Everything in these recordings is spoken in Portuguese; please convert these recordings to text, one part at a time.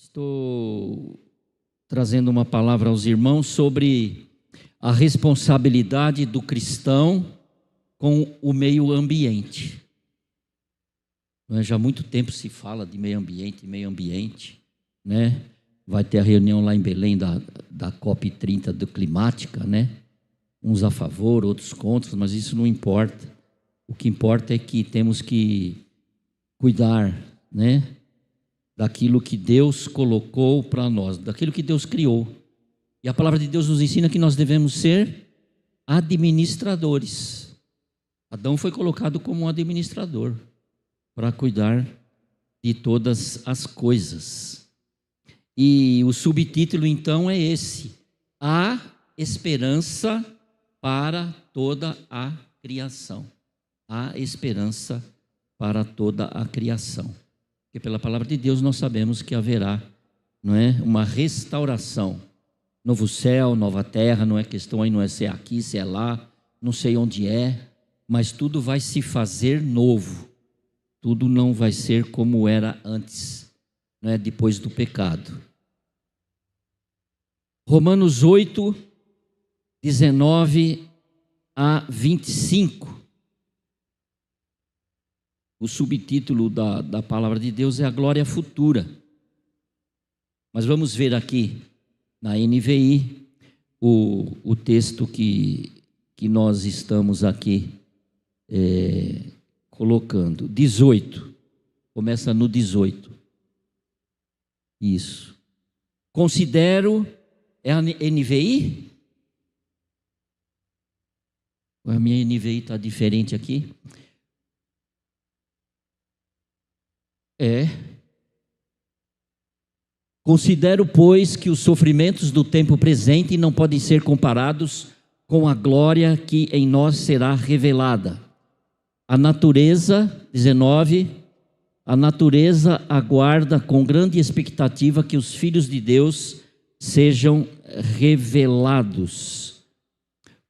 Estou trazendo uma palavra aos irmãos sobre a responsabilidade do cristão com o meio ambiente. Já há muito tempo se fala de meio ambiente, né? Vai ter a reunião lá em Belém da COP30 do climática, né? Uns a favor, outros contra, mas isso não importa. O que importa é que temos que cuidar, né? Daquilo que Deus colocou para nós, daquilo que Deus criou. E a palavra de Deus nos ensina que nós devemos ser administradores. Adão foi colocado como um administrador para cuidar de todas as coisas. E o subtítulo então é esse: a esperança para toda a criação. A esperança para toda a criação. Porque pela palavra de Deus nós sabemos que haverá, não é, uma restauração. Novo céu, nova terra, não é questão aí, não é se é aqui, se é lá, não sei onde é, mas tudo vai se fazer novo. Tudo não vai ser como era antes, não é, depois do pecado. Romanos 8, 19 a 25. O subtítulo da palavra de Deus é a glória futura. Mas vamos ver aqui na NVI o texto que nós estamos aqui colocando. 18. Começa no 18. Isso. Considero... É a NVI? A minha NVI está diferente aqui. Considero, pois, que os sofrimentos do tempo presente não podem ser comparados com a glória que em nós será revelada. A natureza, 19, a natureza aguarda com grande expectativa que os filhos de Deus sejam revelados,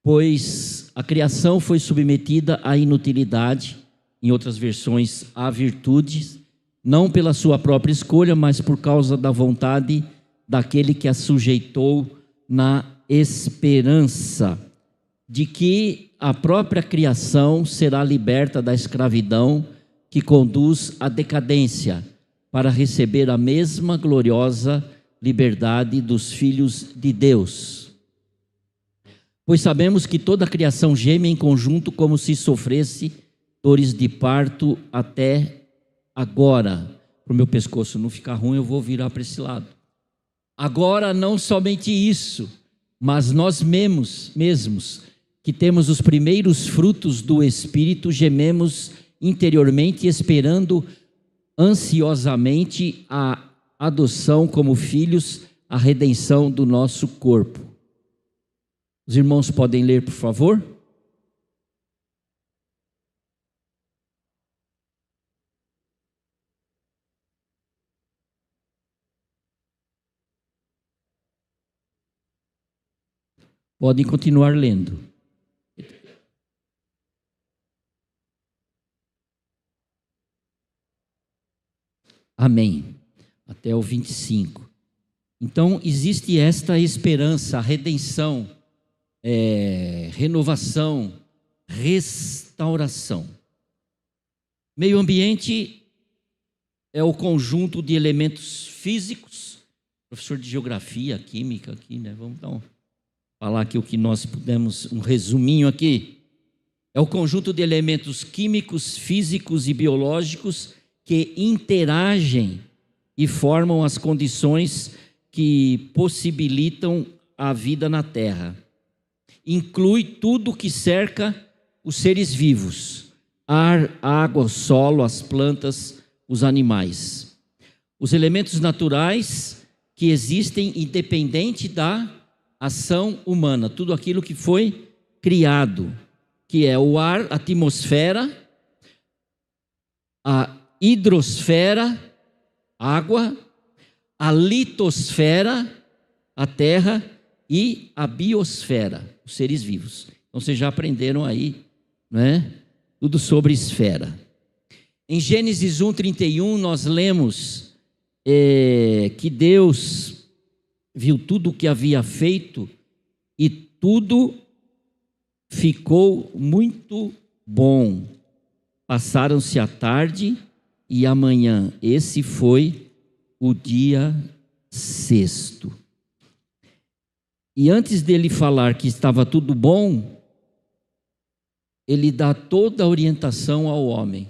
pois a criação foi submetida à inutilidade, em outras versões, à virtude, não pela sua própria escolha, mas por causa da vontade daquele que a sujeitou, na esperança de que a própria criação será liberta da escravidão que conduz à decadência, para receber a mesma gloriosa liberdade dos filhos de Deus. Pois sabemos que toda a criação geme em conjunto como se sofresse dores de parto até agora. Para o meu pescoço não ficar ruim, eu vou virar para esse lado. Agora, não somente isso, mas nós mesmos, que temos os primeiros frutos do Espírito, gememos interiormente, esperando ansiosamente a adoção como filhos, a redenção do nosso corpo. Os irmãos podem ler, por favor? Podem continuar lendo. Amém. Até o 25. Então, existe esta esperança, a redenção, renovação, restauração. Meio ambiente é o conjunto de elementos físicos. Professor de geografia, química aqui, né? Vamos falar aqui o que nós pudemos, um resuminho aqui. É o conjunto de elementos químicos, físicos e biológicos que interagem e formam as condições que possibilitam a vida na Terra. Inclui tudo que cerca os seres vivos: ar, água, solo, as plantas, os animais. Os elementos naturais que existem independente da ação humana, tudo aquilo que foi criado, que é o ar, a atmosfera, a hidrosfera, água, a litosfera, a terra, e a biosfera, os seres vivos. Então vocês já aprenderam aí, né? Tudo sobre esfera. Em Gênesis 1:31 nós lemos que Deus viu tudo o que havia feito e tudo ficou muito bom. Passaram-se a tarde e a manhã. Esse foi o dia sexto. E antes dele falar que estava tudo bom, ele dá toda a orientação ao homem.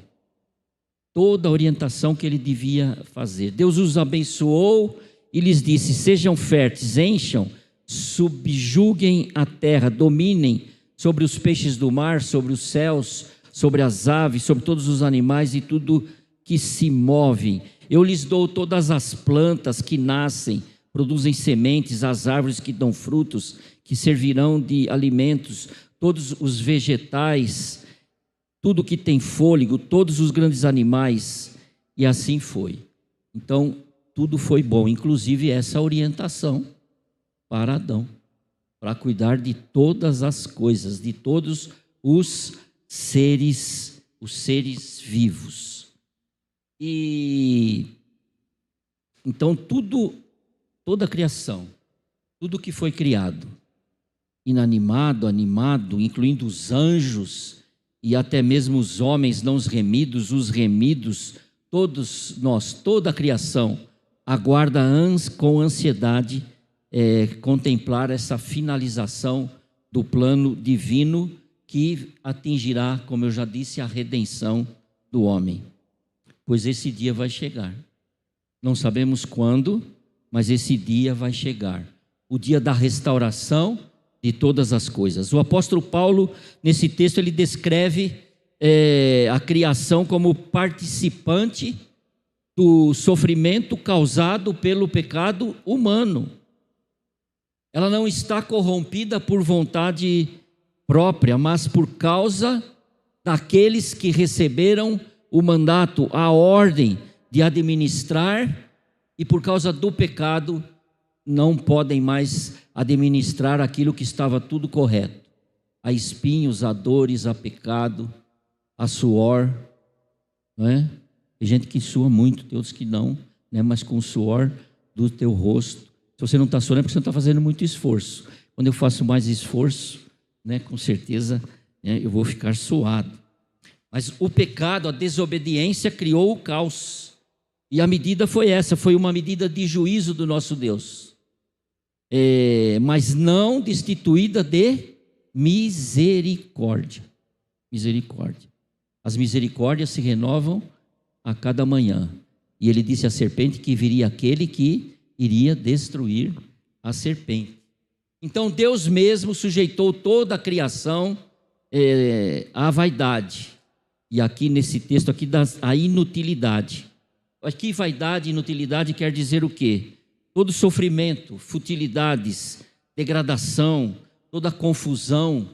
Toda a orientação que ele devia fazer. Deus os abençoou e lhes disse: sejam férteis, encham, subjuguem a terra, dominem sobre os peixes do mar, sobre os céus, sobre as aves, sobre todos os animais e tudo que se move. Eu lhes dou todas as plantas que nascem, produzem sementes, as árvores que dão frutos, que servirão de alimentos, todos os vegetais, tudo que tem fôlego, todos os grandes animais. E assim foi. Então, tudo foi bom, inclusive essa orientação para Adão, para cuidar de todas as coisas, de todos os seres vivos. E então toda a criação, tudo que foi criado, inanimado, animado, incluindo os anjos e até mesmo os homens não os remidos, todos nós, toda a criação aguarda com ansiedade contemplar essa finalização do plano divino que atingirá, como eu já disse, a redenção do homem. Pois esse dia vai chegar. Não sabemos quando, mas esse dia vai chegar. O dia da restauração de todas as coisas. O apóstolo Paulo, nesse texto, ele descreve a criação como participante do sofrimento causado pelo pecado humano. Ela não está corrompida por vontade própria, mas por causa daqueles que receberam o mandato, a ordem de administrar, e por causa do pecado não podem mais administrar aquilo que estava tudo correto. Há espinhos, há dores, há pecado, há suor, não é? Tem gente que sua muito, tem outros que não, né? Mas com o suor do teu rosto. Se você não está suando é porque você não está fazendo muito esforço. Quando eu faço mais esforço, né, com certeza, né, eu vou ficar suado. Mas o pecado, a desobediência criou o caos. E a medida foi essa, foi uma medida de juízo do nosso Deus. Mas não destituída de misericórdia. Misericórdia. As misericórdias se renovam a cada manhã. E ele disse à serpente que viria aquele que iria destruir a serpente. Então Deus mesmo sujeitou toda a criação à vaidade. E aqui nesse texto aqui a inutilidade. Aqui vaidade e inutilidade quer dizer o quê? Todo sofrimento, futilidades, degradação, toda confusão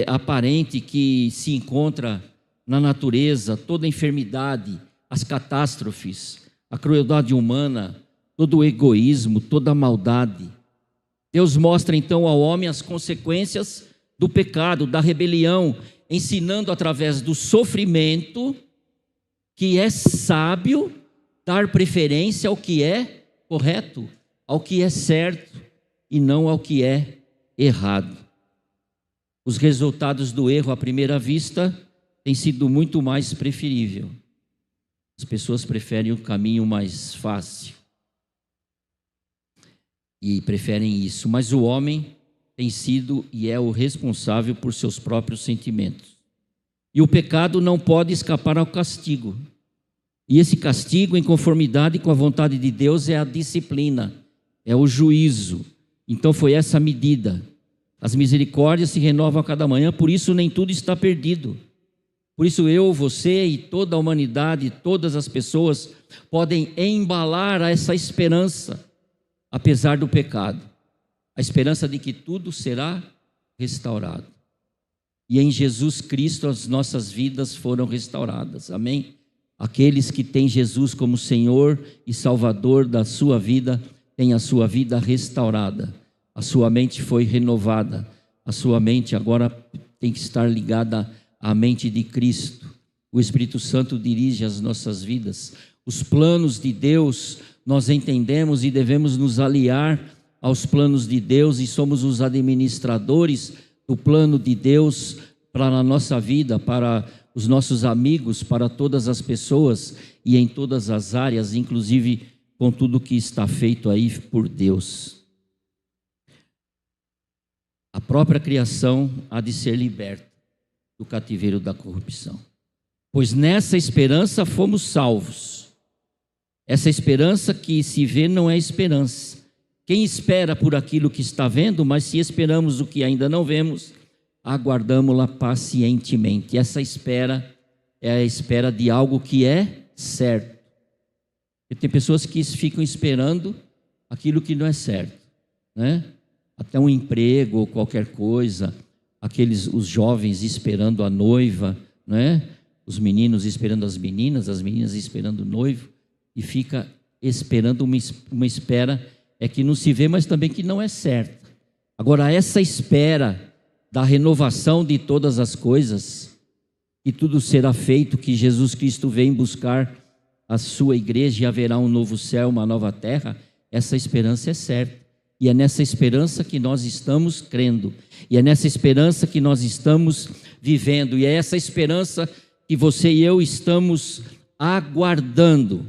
aparente que se encontra na natureza, toda enfermidade, as catástrofes, a crueldade humana, todo o egoísmo, toda a maldade. Deus mostra então ao homem as consequências do pecado, da rebelião, ensinando através do sofrimento que é sábio dar preferência ao que é correto, ao que é certo e não ao que é errado. Os resultados do erro à primeira vista têm sido muito mais preferível. As pessoas preferem o caminho mais fácil e preferem isso, mas o homem tem sido e é o responsável por seus próprios sentimentos. E o pecado não pode escapar ao castigo. E esse castigo, em conformidade com a vontade de Deus, é a disciplina, é o juízo. Então foi essa medida. As misericórdias se renovam a cada manhã, por isso nem tudo está perdido. Por isso eu, você e toda a humanidade, todas as pessoas podem embalar a essa esperança, apesar do pecado. A esperança de que tudo será restaurado. E em Jesus Cristo as nossas vidas foram restauradas. Amém? Aqueles que têm Jesus como Senhor e Salvador da sua vida, têm a sua vida restaurada. A sua mente foi renovada. A sua mente agora tem que estar ligada à mente de Cristo. O Espírito Santo dirige as nossas vidas. Os planos de Deus nós entendemos e devemos nos aliar aos planos de Deus e somos os administradores do plano de Deus para a nossa vida, para os nossos amigos, para todas as pessoas e em todas as áreas, inclusive com tudo que está feito aí por Deus. A própria criação há de ser liberta do cativeiro da corrupção, pois nessa esperança fomos salvos. Essa esperança que se vê não é esperança. Quem espera por aquilo que está vendo, mas se esperamos o que ainda não vemos, aguardamo-la pacientemente. Essa espera é a espera de algo que é certo. E tem pessoas que ficam esperando aquilo que não é certo, né? Até um emprego ou qualquer coisa, os jovens esperando a noiva, né? Os meninos esperando as meninas esperando o noivo, e fica esperando uma espera que não se vê, mas também que não é certa. Agora, essa espera da renovação de todas as coisas, que tudo será feito, que Jesus Cristo vem buscar a sua igreja e haverá um novo céu, uma nova terra, essa esperança é certa. E é nessa esperança que nós estamos crendo, e é nessa esperança que nós estamos vivendo, e é essa esperança que você e eu estamos aguardando.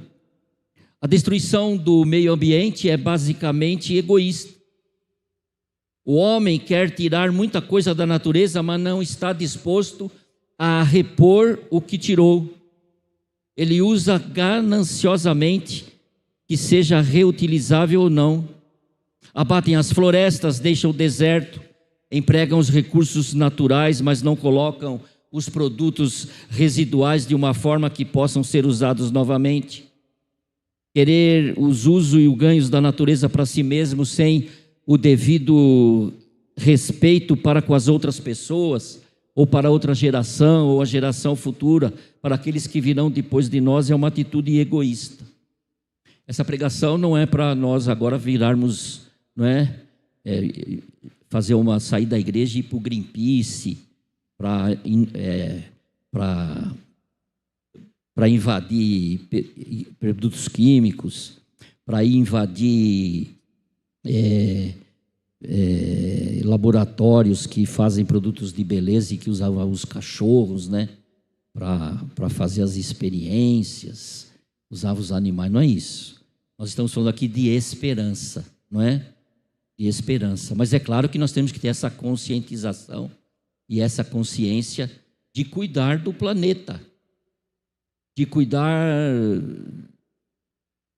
A destruição do meio ambiente é basicamente egoísta. O homem quer tirar muita coisa da natureza, mas não está disposto a repor o que tirou. Ele usa gananciosamente, que seja reutilizável ou não. Abatem as florestas, deixam o deserto, empregam os recursos naturais, mas não colocam os produtos residuais de uma forma que possam ser usados novamente. Querer os usos e os ganhos da natureza para si mesmo, sem o devido respeito para com as outras pessoas, ou para outra geração, ou a geração futura, para aqueles que virão depois de nós, é uma atitude egoísta. Essa pregação não é para nós agora virarmos, não é, fazer uma saída da igreja e ir para o Greenpeace, para invadir produtos químicos, para invadir laboratórios que fazem produtos de beleza e que usavam os cachorros, né, para fazer as experiências, usavam os animais. Não é isso. Nós estamos falando aqui de esperança, não é? De esperança. Mas é claro que nós temos que ter essa conscientização e essa consciência de cuidar do planeta, de cuidar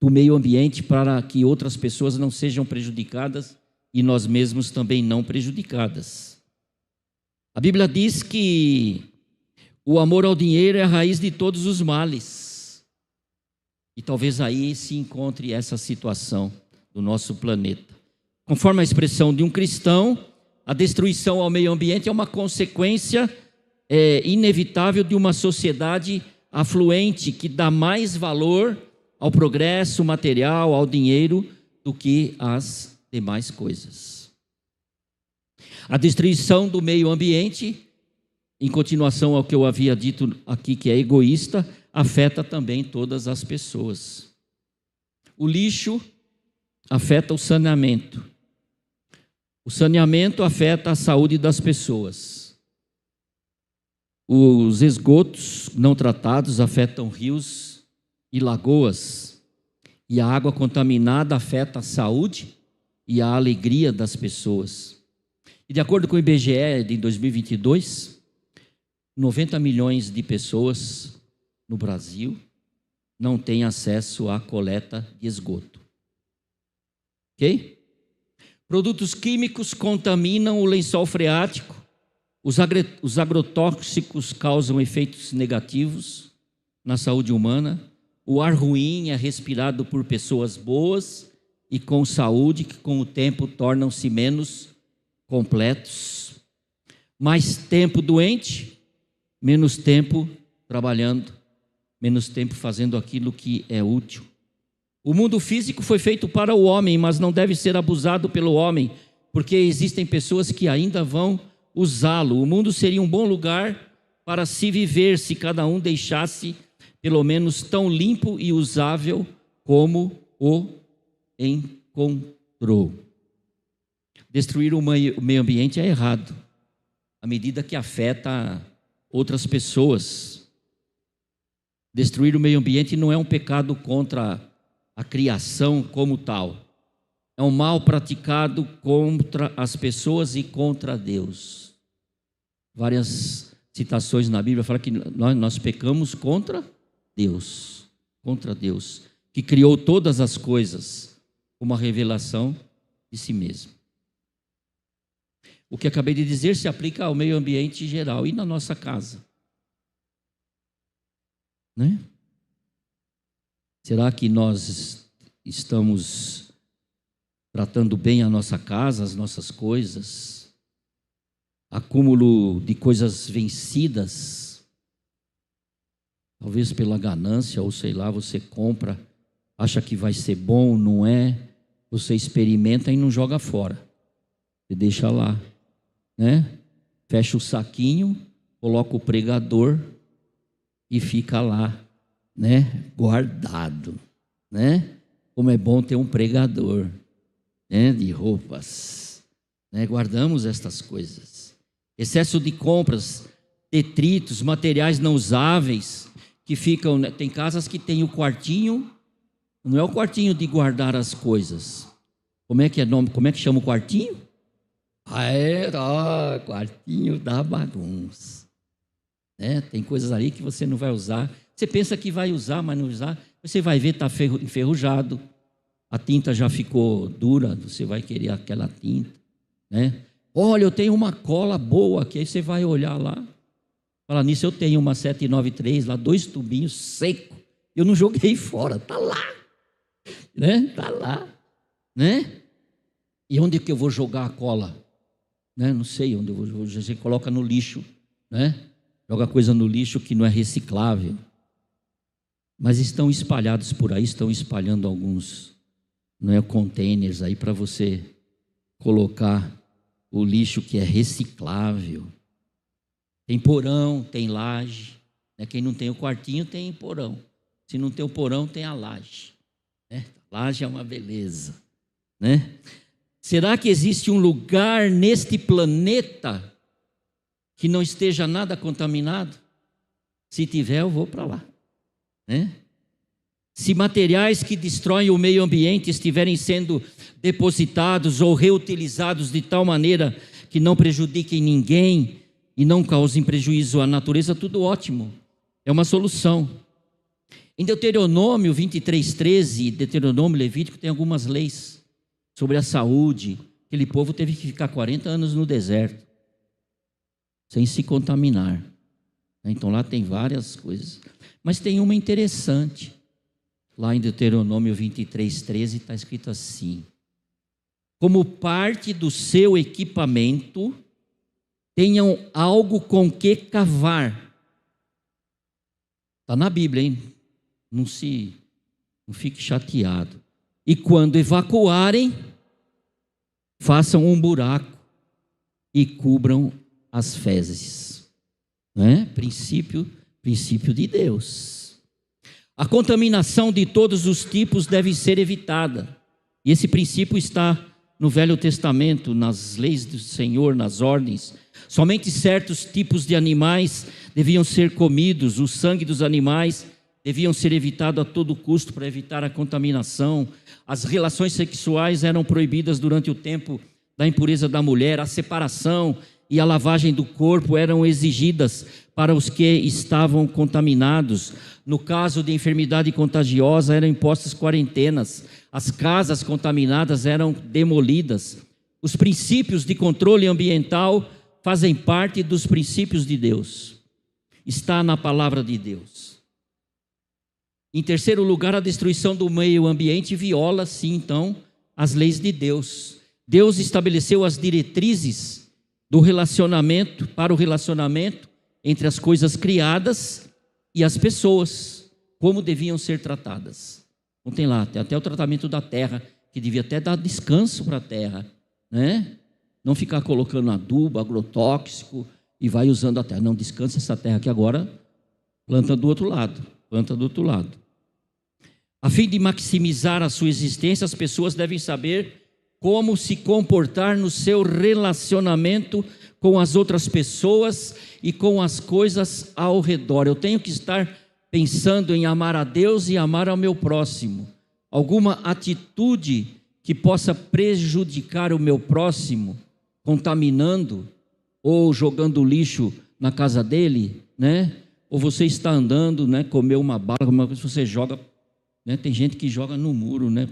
do meio ambiente para que outras pessoas não sejam prejudicadas e nós mesmos também não prejudicadas. A Bíblia diz que o amor ao dinheiro é a raiz de todos os males. E talvez aí se encontre essa situação do nosso planeta. Conforme a expressão de um cristão, a destruição ao meio ambiente é uma consequência inevitável de uma sociedade afluente que dá mais valor ao progresso material, ao dinheiro, do que às demais coisas. A destruição do meio ambiente, em continuação ao que eu havia dito aqui, que é egoísta, afeta também todas as pessoas. O lixo afeta o saneamento. O saneamento afeta a saúde das pessoas. Os esgotos não tratados afetam rios e lagoas. E a água contaminada afeta a saúde e a alegria das pessoas. E de acordo com o IBGE, de 2022, 90 milhões de pessoas no Brasil não têm acesso à coleta de esgoto. Ok? Produtos químicos contaminam o lençol freático. Os agrotóxicos causam efeitos negativos na saúde humana. O ar ruim é respirado por pessoas boas e com saúde, que com o tempo tornam-se menos completos. Mais tempo doente, menos tempo trabalhando, menos tempo fazendo aquilo que é útil. O mundo físico foi feito para o homem, mas não deve ser abusado pelo homem, porque existem pessoas que ainda vão usá-lo. O mundo seria um bom lugar para se viver se cada um deixasse pelo menos tão limpo e usável como o encontrou. Destruir o meio ambiente é errado, à medida que afeta outras pessoas. Destruir o meio ambiente não é um pecado contra a criação como tal. É um mal praticado contra as pessoas e contra Deus. Várias citações na Bíblia falam que nós pecamos contra Deus, que criou todas as coisas, uma revelação de si mesmo. O que acabei de dizer se aplica ao meio ambiente geral e na nossa casa, né? Será que nós estamos tratando bem a nossa casa, as nossas coisas? Acúmulo de coisas vencidas, talvez pela ganância, ou sei lá, você compra, acha que vai ser bom, não é? Você experimenta e não joga fora, você deixa lá, né? Fecha o saquinho, coloca o pregador e fica lá, né? Guardado, né? Como é bom ter um pregador, né? De roupas, né? Guardamos estas coisas. Excesso de compras, detritos, materiais não usáveis que ficam, né? Tem casas que tem o quartinho, não é o quartinho de guardar as coisas. Como é que é nome? Como é que chama o quartinho? Quartinho da bagunça, né? Tem coisas ali que você não vai usar. Você pensa que vai usar, mas não usar. Você vai ver, está enferrujado. A tinta já ficou dura, você vai querer aquela tinta, né? Olha, eu tenho uma cola boa aqui. Aí você vai olhar lá. Fala nisso, eu tenho uma 793 lá, 2 tubinhos secos. Eu não joguei fora, está lá, né? Está lá, né? E onde que eu vou jogar a cola? Né? Não sei onde eu vou. Você coloca no lixo, né? Joga coisa no lixo que não é reciclável. Mas estão espalhados por aí, estão espalhando alguns, não é, containers aí para você colocar o lixo que é reciclável. Tem porão, tem laje, né? Quem não tem o quartinho tem porão. Se não tem o porão, tem a laje, né? A laje é uma beleza, né? Será que existe um lugar neste planeta que não esteja nada contaminado? Se tiver, eu vou para lá, né? Se materiais que destroem o meio ambiente estiverem sendo depositados ou reutilizados de tal maneira que não prejudiquem ninguém e não causem prejuízo à natureza, tudo ótimo, é uma solução. Em Deuteronômio 23:13, Deuteronômio Levítico, tem algumas leis sobre a saúde. Aquele povo teve que ficar 40 anos no deserto, sem se contaminar. Então lá tem várias coisas. Mas tem uma interessante. Lá em Deuteronômio 23:13 está escrito assim: como parte do seu equipamento, tenham algo com que cavar. Está na Bíblia, hein? Não fique chateado. E quando evacuarem, façam um buraco e cubram as fezes. Né? Princípio de Deus. A contaminação de todos os tipos deve ser evitada. E esse princípio está no Velho Testamento, nas leis do Senhor, nas ordens. Somente certos tipos de animais deviam ser comidos, o sangue dos animais deviam ser evitado a todo custo para evitar a contaminação. As relações sexuais eram proibidas durante o tempo da impureza da mulher. A separação e a lavagem do corpo eram exigidas para os que estavam contaminados. No caso de enfermidade contagiosa, eram impostas quarentenas. As casas contaminadas eram demolidas. Os princípios de controle ambiental fazem parte dos princípios de Deus. Está na palavra de Deus. Em terceiro lugar, a destruição do meio ambiente viola, sim, então, as leis de Deus. Deus estabeleceu as diretrizes do relacionamento, para o relacionamento entre as coisas criadas e as pessoas, como deviam ser tratadas. Então tem lá, tem até o tratamento da terra, que devia até dar descanso para a terra, né? Não ficar colocando adubo, agrotóxico e vai usando a terra. Não, descansa essa terra aqui agora, planta do outro lado. A fim de maximizar a sua existência, as pessoas devem saber como se comportar no seu relacionamento com as outras pessoas e com as coisas ao redor. Eu tenho que estar pensando em amar a Deus e amar ao meu próximo. Alguma atitude que possa prejudicar o meu próximo, contaminando ou jogando lixo na casa dele, né? Ou você está andando, né, comeu uma bala, alguma coisa, você joga, né? Tem gente que joga no muro, né?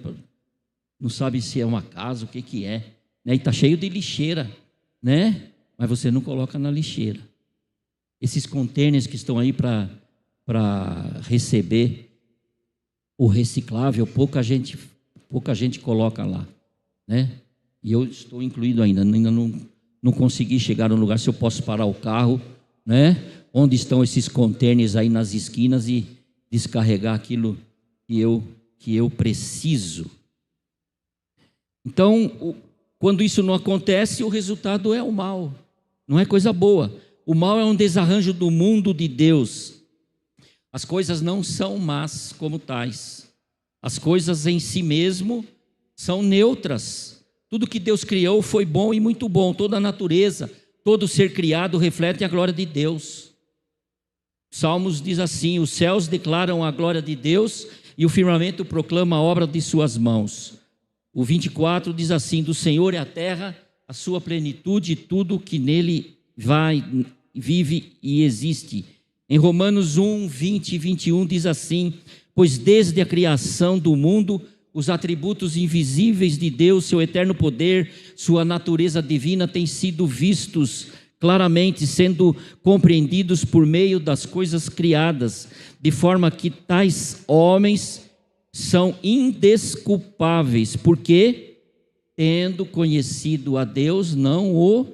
Não sabe se é uma casa, o que é, né? E está cheio de lixeira, né? Mas você não coloca na lixeira. Esses contêineres que estão aí para receber o reciclável, pouca gente coloca lá, né? E eu estou incluído ainda não consegui chegar no lugar se eu posso parar o carro, né? Onde estão esses contêineres aí nas esquinas e descarregar aquilo que eu preciso. Então, quando isso não acontece, o resultado é o mal, não é coisa boa. O mal é um desarranjo do mundo de Deus. As coisas não são más como tais. As coisas em si mesmo são neutras. Tudo que Deus criou foi bom e muito bom. Toda a natureza, todo ser criado reflete a glória de Deus. Salmos diz assim: os céus declaram a glória de Deus e o firmamento proclama a obra de suas mãos. O 24 diz assim: do Senhor é a terra, a sua plenitude e tudo que nele vive e existe. Em Romanos 1, 20 e 21 diz assim: pois desde a criação do mundo, os atributos invisíveis de Deus, seu eterno poder, sua natureza divina têm sido vistos claramente, sendo compreendidos por meio das coisas criadas, de forma que tais homens são indesculpáveis, porque, tendo conhecido a Deus, não o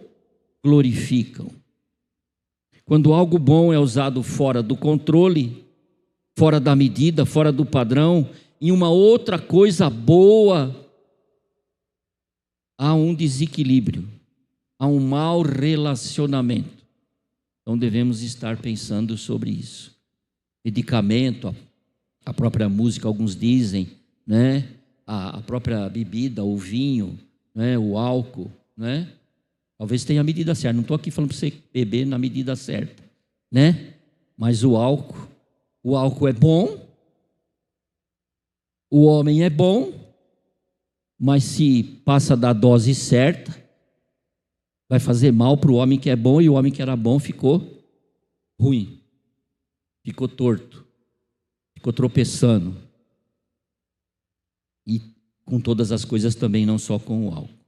glorificam. Quando algo bom é usado fora do controle, fora da medida, fora do padrão, em uma outra coisa boa, há um desequilíbrio, há um mau relacionamento. Então devemos estar pensando sobre isso. Medicamento, a própria música, alguns dizem, né? A própria bebida, o vinho, né? O álcool, né? Talvez tenha a medida certa. Não estou aqui falando para você beber na medida certa, né? Mas o álcool é bom, o homem é bom, mas se passa da dose certa, vai fazer mal para o homem que é bom, e o homem que era bom ficou ruim, ficou torto, ficou tropeçando. E com todas as coisas também, não só com o álcool.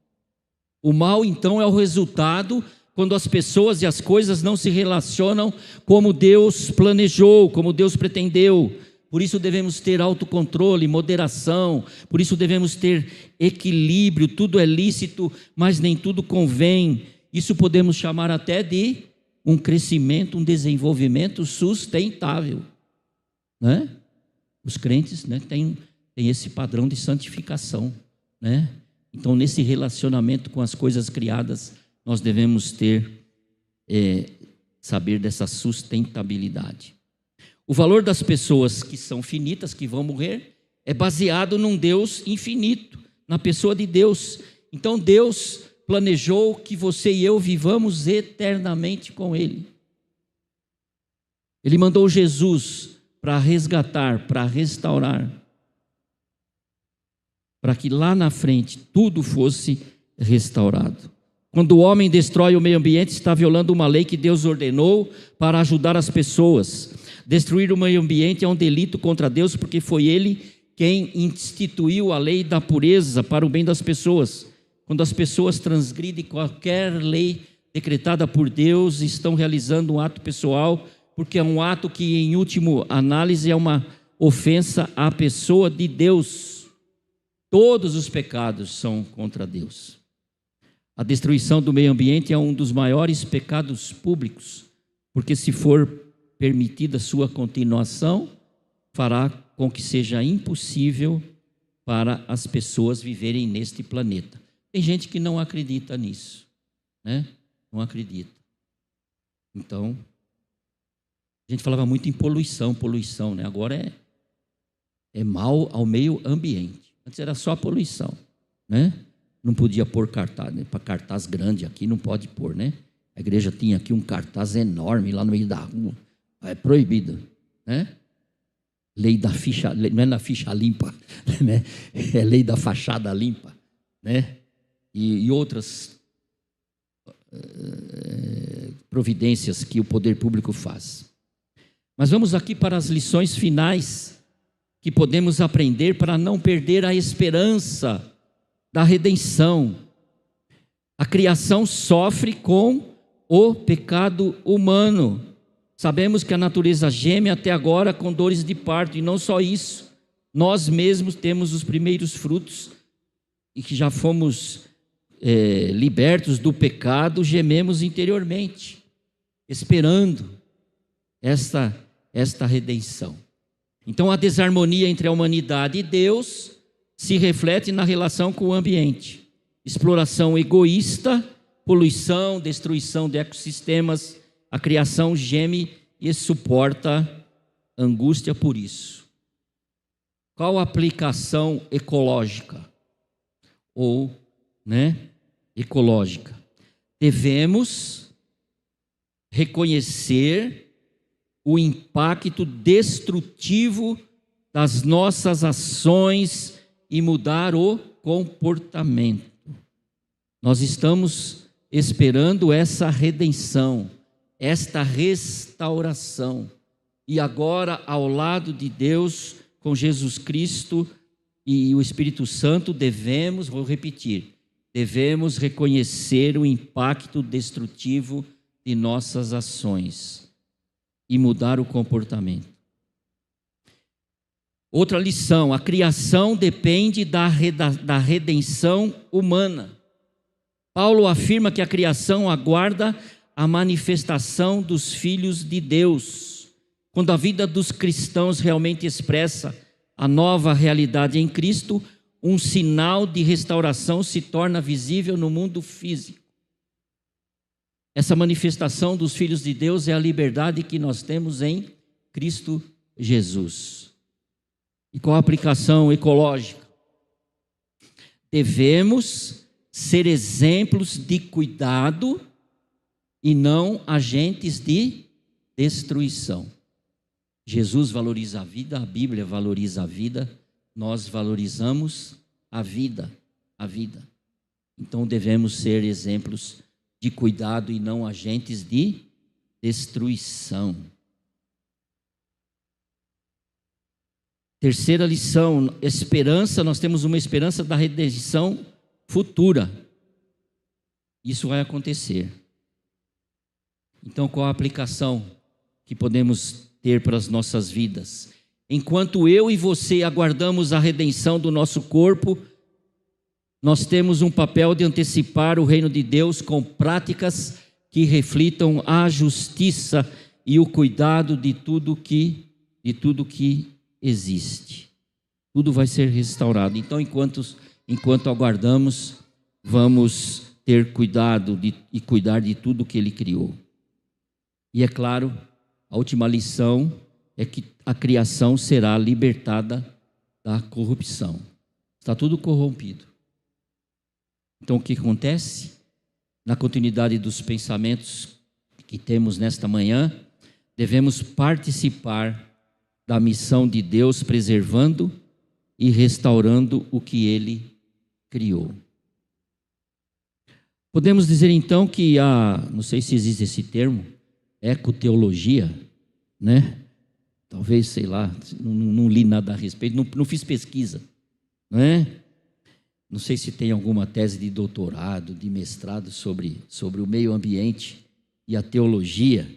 O mal, então, é o resultado quando as pessoas e as coisas não se relacionam como Deus planejou, como Deus pretendeu. Por isso devemos ter autocontrole, moderação, por isso devemos ter equilíbrio. Tudo é lícito, mas nem tudo convém. Isso podemos chamar até de um crescimento, um desenvolvimento sustentável, né? Os crentes, né, têm esse padrão de santificação, né? Então, nesse relacionamento com as coisas criadas, nós devemos saber dessa sustentabilidade. O valor das pessoas que são finitas, que vão morrer, é baseado num Deus infinito, na pessoa de Deus. Então, Deus planejou que você e eu vivamos eternamente com Ele. Ele mandou Jesus para resgatar, para restaurar, para que lá na frente tudo fosse restaurado. Quando o homem destrói o meio ambiente, está violando uma lei que Deus ordenou para ajudar as pessoas. Destruir o meio ambiente é um delito contra Deus, porque foi Ele quem instituiu a lei da pureza para o bem das pessoas. Quando as pessoas transgridem qualquer lei decretada por Deus, estão realizando um ato pessoal, porque é um ato que, em última análise, é uma ofensa à pessoa de Deus. Todos os pecados são contra Deus. A destruição do meio ambiente é um dos maiores pecados públicos, porque se for permitida sua continuação, fará com que seja impossível para as pessoas viverem neste planeta. Tem gente que não acredita nisso, né? Não acredita. Então, a gente falava muito em poluição, né? Agora é mal ao meio ambiente. Antes era só a poluição, né? Não podia pôr cartaz, né? Para cartaz grande aqui não pode pôr, né? A igreja tinha aqui um cartaz enorme lá no meio da rua, é proibido, né? Lei da ficha, não é na ficha limpa, né? É lei da fachada limpa, né? E outras providências que o poder público faz. Mas vamos aqui para as lições finais que podemos aprender para não perder a esperança da redenção. A criação sofre com o pecado humano. Sabemos que a natureza geme até agora com dores de parto, e não só isso, nós mesmos temos os primeiros frutos e que já fomos libertos do pecado, gememos interiormente, esperando esta redenção. Então a desarmonia entre a humanidade e Deus se reflete na relação com o ambiente. Exploração egoísta, poluição, destruição de ecossistemas, a criação geme e suporta angústia por isso. Qual a aplicação ecológica? Ou, ecológica? Devemos reconhecer o impacto destrutivo das nossas ações e mudar o comportamento. Nós estamos esperando essa redenção, esta restauração. E agora, ao lado de Deus, com Jesus Cristo e o Espírito Santo, vou repetir, devemos reconhecer o impacto destrutivo de nossas ações e mudar o comportamento. Outra lição: a criação depende da redenção humana. Paulo afirma que a criação aguarda a manifestação dos filhos de Deus. Quando a vida dos cristãos realmente expressa a nova realidade em Cristo, um sinal de restauração se torna visível no mundo físico. Essa manifestação dos filhos de Deus é a liberdade que nós temos em Cristo Jesus. E qual a aplicação ecológica? Devemos ser exemplos de cuidado e não agentes de destruição. Jesus valoriza a vida, a Bíblia valoriza a vida, nós valorizamos a vida, Então devemos ser exemplos de cuidado e não agentes de destruição. Terceira lição, esperança. Nós temos uma esperança da redenção futura. Isso vai acontecer. Então, qual a aplicação que podemos ter para as nossas vidas? Enquanto eu e você aguardamos a redenção do nosso corpo, nós temos um papel de antecipar o reino de Deus com práticas que reflitam a justiça e o cuidado de tudo que existe. Tudo vai ser restaurado. Então, enquanto aguardamos, vamos ter cuidado e cuidar de tudo que Ele criou. E é claro, a última lição é que a criação será libertada da corrupção. Está tudo corrompido. Então, o que acontece? Na continuidade dos pensamentos que temos nesta manhã, devemos participar da missão de Deus, preservando e restaurando o que Ele criou. Podemos dizer então que não sei se existe esse termo, ecoteologia, Talvez, sei lá, não li nada a respeito, não fiz pesquisa, Não sei se tem alguma tese de doutorado, de mestrado sobre o meio ambiente e a teologia.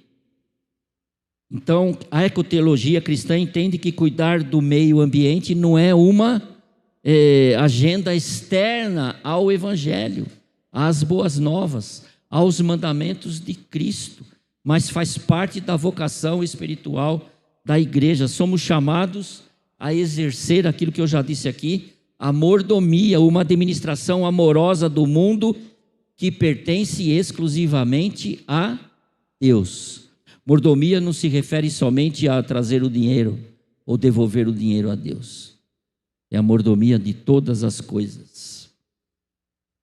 Então, a ecoteologia cristã entende que cuidar do meio ambiente não é uma agenda externa ao Evangelho, às boas novas, aos mandamentos de Cristo, mas faz parte da vocação espiritual da igreja. Somos chamados a exercer aquilo que eu já disse aqui, a mordomia, uma administração amorosa do mundo que pertence exclusivamente a Deus. Mordomia não se refere somente a trazer o dinheiro, ou devolver o dinheiro a Deus. É a mordomia de todas as coisas.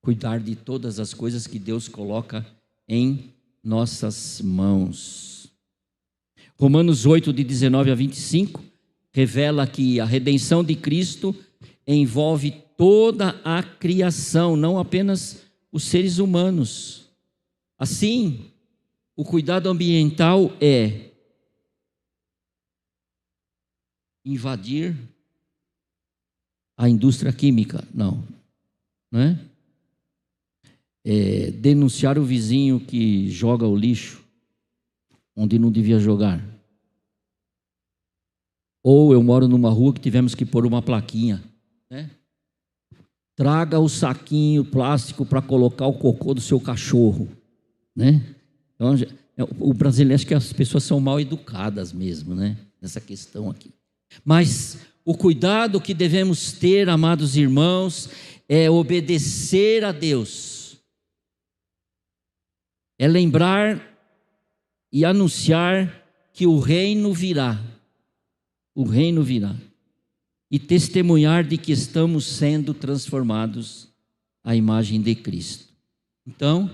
Cuidar de todas as coisas que Deus coloca em nossas mãos. Romanos 8, de 19 a 25, revela que a redenção de Cristo envolve toda a criação, não apenas os seres humanos. Assim, o cuidado ambiental é invadir a indústria química, não é? É denunciar o vizinho que joga o lixo onde não devia jogar. Ou eu moro numa rua que tivemos que pôr uma plaquinha, né? Traga o saquinho plástico para colocar o cocô do seu cachorro, né? Então, o brasileiro, acho que as pessoas são mal educadas mesmo, né? Nessa questão aqui. Mas o cuidado que devemos ter, amados irmãos, é obedecer a Deus. É lembrar e anunciar que o reino virá. O reino virá. E testemunhar de que estamos sendo transformados à imagem de Cristo. Então,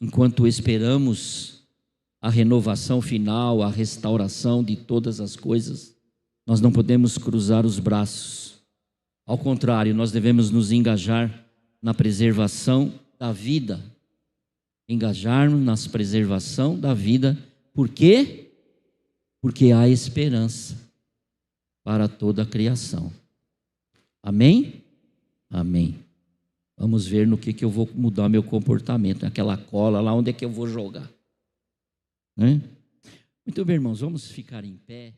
enquanto esperamos a renovação final, a restauração de todas as coisas, nós não podemos cruzar os braços. Ao contrário, nós devemos nos engajar na preservação da vida. Engajar-nos na preservação da vida. Por quê? Porque há esperança para toda a criação. Amém? Amém. Vamos ver no que eu vou mudar meu comportamento. Aquela cola lá, onde é que eu vou jogar? Né? Muito bem, irmãos, vamos ficar em pé.